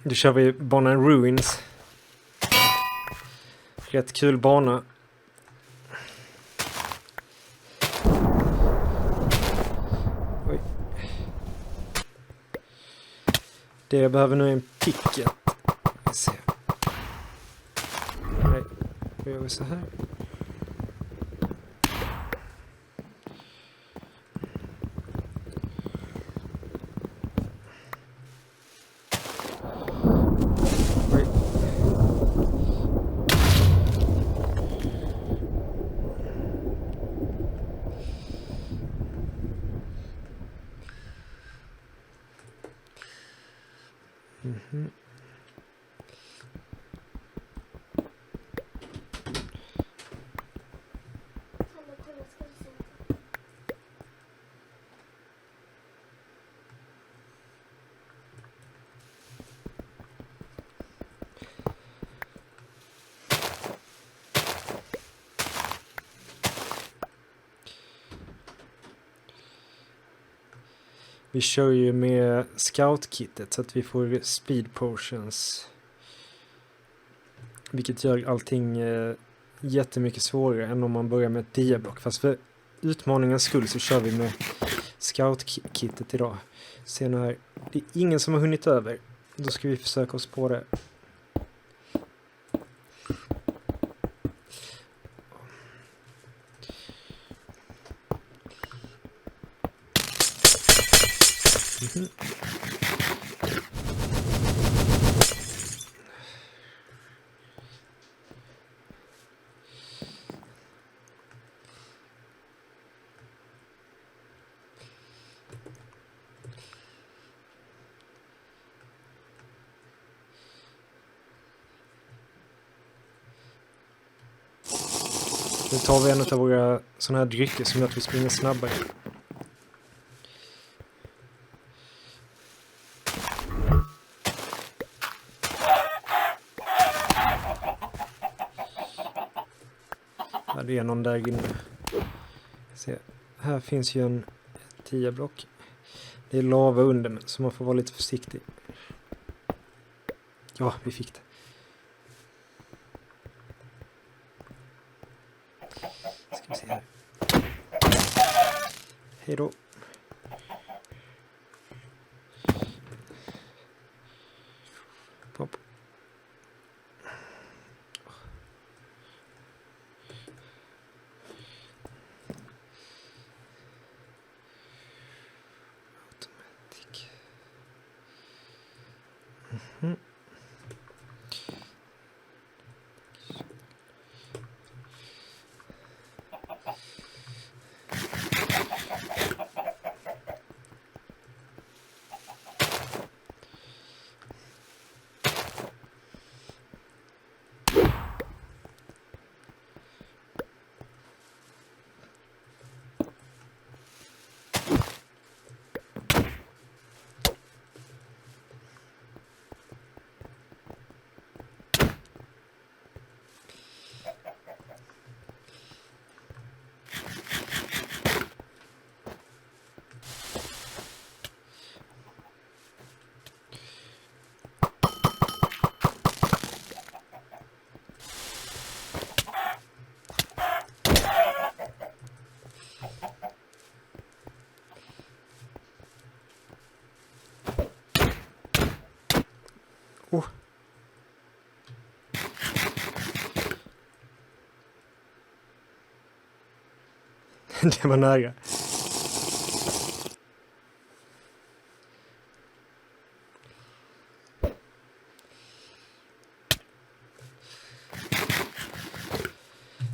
Nu kör vi banan Ruins. Rätt kul bana. Oj. Det jag behöver nu är en picket. Vi ser. Nej, då gör vi så här. Vi kör ju med scout-kittet så att vi får speed potions. Vilket gör allting jättemycket svårare än om man börjar med ett diablock. Fast för utmaningens skull så kör vi med scout-kittet idag. Sen här, det är ingen som har hunnit över. Då ska vi försöka oss på det. Nu tar vi en av våra sådana här drycker som gör att vi springer snabbare. Ja, det är någon där inne. Se, här finns ju en 10-block. Det är lava under mig, så man får vara lite försiktig. Ja, vi fick det. Ska vi se här. Hej då. Pop. Automatic. Oh. Det var nära.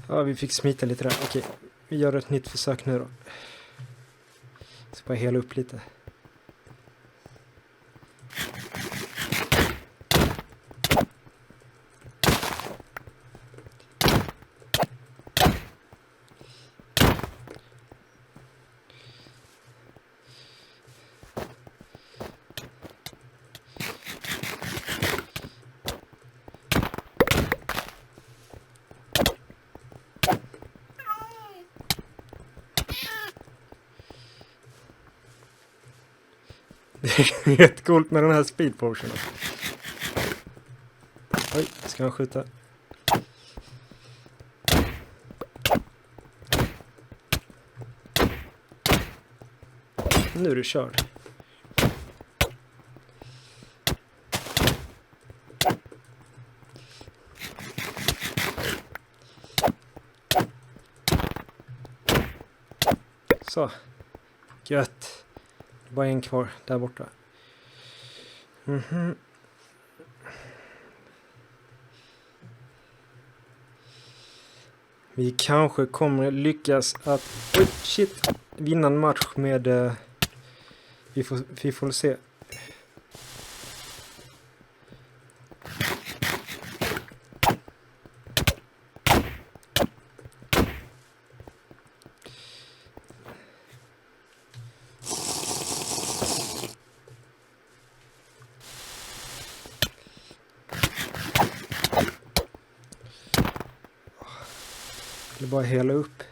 Ja, vi fick smita lite där. Okej, vi gör ett nytt försök nu då. Så bara hela upp lite. Det är rätt coolt med den här speed potionen. Oj, ska han skjuta? Nu är du körd. Så. Gött. Bara en kvar där borta. Vi kanske kommer lyckas att vinna en match med vi får se. Det bara hela upp.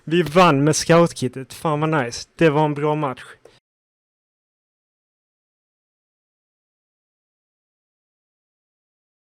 Vi vann med scoutkittet. Fan vad nice. Det var en bra match.